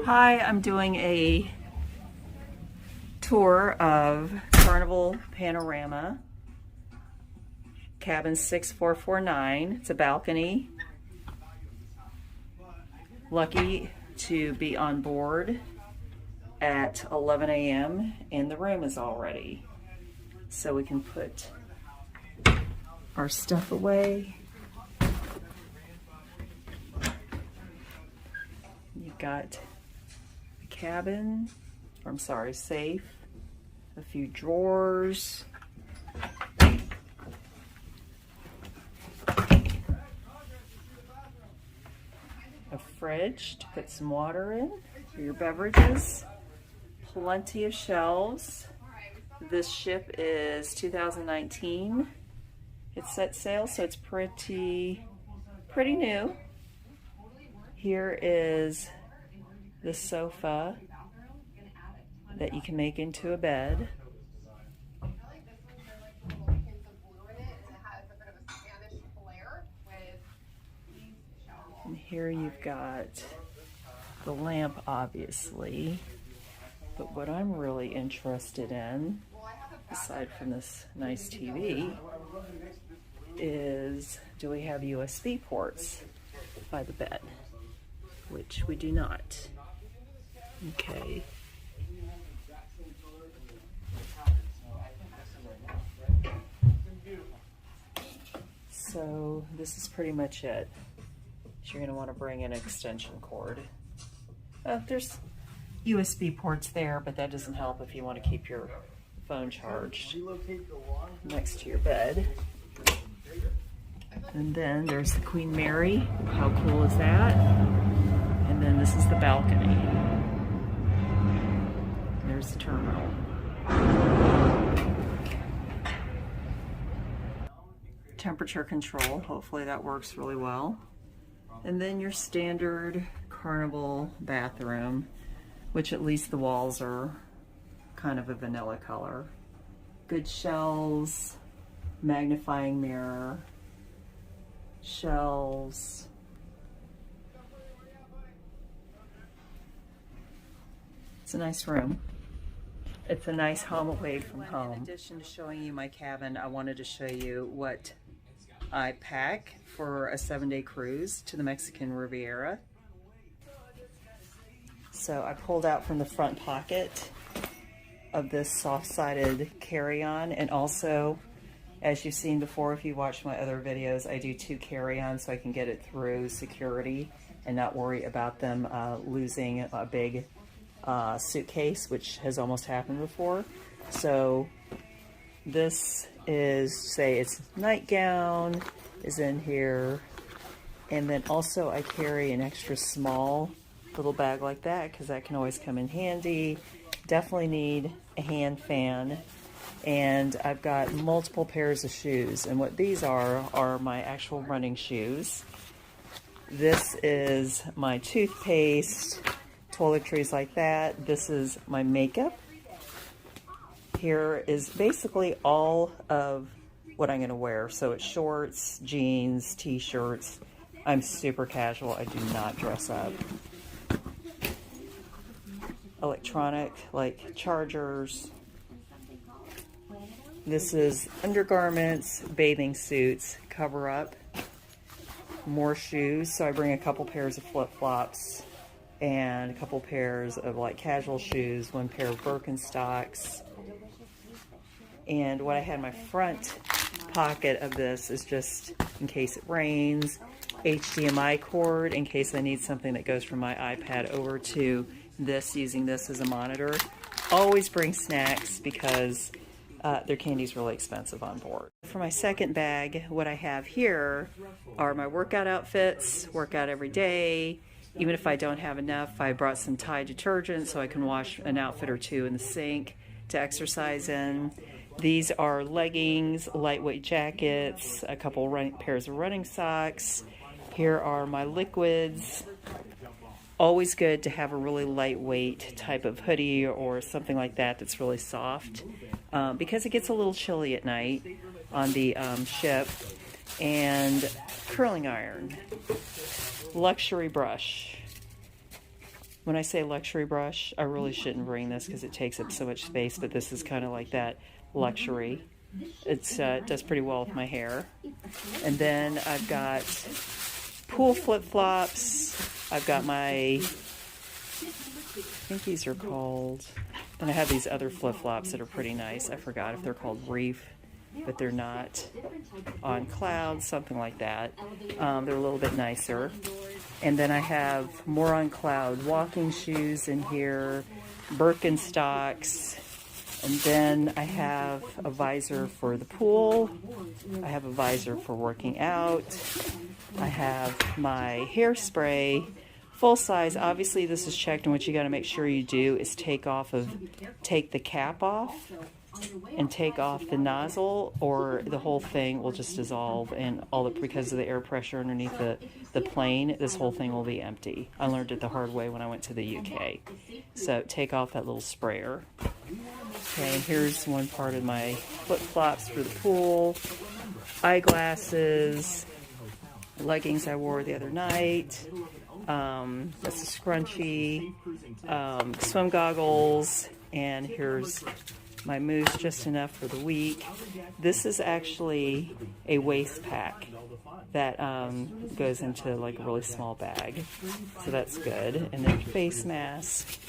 Hi, I'm doing a tour of Carnival Panorama, cabin 6449. It's a balcony. Lucky to be on board at 11 a.m. and the room is all ready. So we can put our stuff away. You've got a cabin, or I'm sorry, safe, a few drawers, a fridge to put some water in for your beverages, plenty of shelves. This ship is 2019. It's set sail, so it's pretty new. Here is the sofa that you can make into a bed. And here you've got the lamp, obviously. But what I'm really interested in, aside from this nice TV, is do we have USB ports by the bed? Which we do not. Okay. So this is pretty much it. You're going to want to bring an extension cord. There's USB ports there, but that doesn't help if you want to keep your phone charged next to your bed. And then there's the Queen Mary. How cool is that? And then this is the balcony. There's the terminal. Temperature control, hopefully that works really well. And then your standard Carnival bathroom, which at least the walls are kind of a vanilla color. Good shelves, magnifying mirror, shelves. It's a nice room. It's a nice home away from home. In addition to showing you my cabin, I wanted to show you what I pack for a 7-day cruise to the Mexican Riviera. So I pulled out from the front pocket of this soft-sided carry-on, and also, as you've seen before, if you watch my other videos, I do 2 carry-ons so I can get it through security and not worry about them losing a big suitcase, which has almost happened before. So this is, say its nightgown is in here, and then also I carry an extra small little bag like that because that can always come in handy. Definitely need a hand fan, and I've got multiple pairs of shoes, and what these are my actual running shoes. This is my toothpaste, toiletries like that. This is my makeup. Here is basically all of what I'm going to wear. So it's shorts, jeans, t-shirts. I'm super casual. I do not dress up. Electronic, like chargers. This is undergarments, bathing suits, cover up. More shoes. So I bring a couple pairs of flip-flops and a couple pairs of like casual shoes, 1 pair of Birkenstocks. And what I had in my front pocket of this is just in case it rains, HDMI cord in case I need something that goes from my iPad over to this, using this as a monitor. Always bring snacks because their candy's really expensive on board. For my second bag, what I have here are my workout outfits, workout every day. Even if I don't have enough, I brought some Tide detergent so I can wash an outfit or 2 in the sink to exercise in. These are leggings, lightweight jackets, a couple pairs of running socks. Here are my liquids. Always good to have a really lightweight type of hoodie or something like that that's really soft because it gets a little chilly at night on the ship. And curling iron, luxury brush, When I say luxury brush, I really shouldn't bring this because it takes up so much space, but this is kind of like that luxury. It does pretty well with my hair. And then I've got pool flip-flops. I've got my, I think these are called, and I have these other flip-flops that are pretty nice. I forgot if they're called Reef, but they're not. On Cloud, something like that. They're a little bit nicer. And then I have more On Cloud walking shoes in here, Birkenstocks, and then I have a visor for the pool. I have a visor for working out. I have my hairspray, full size. Obviously this is checked, and what you got to make sure you do is take the cap off and take off the nozzle, or the whole thing will just dissolve, and because of the air pressure underneath the plane, this whole thing will be empty. I learned it the hard way when I went to the UK. So take off that little sprayer. Okay, and here's one part of my flip-flops for the pool, eyeglasses, leggings I wore the other night, that's a scrunchie, swim goggles, and here's my mousse, just enough for the week. This is actually a waist pack that goes into like a really small bag, so that's good. And then face mask.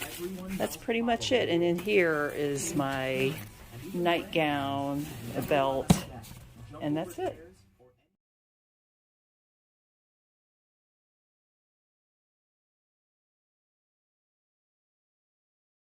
That's pretty much it. And in here is my nightgown, a belt, and that's it.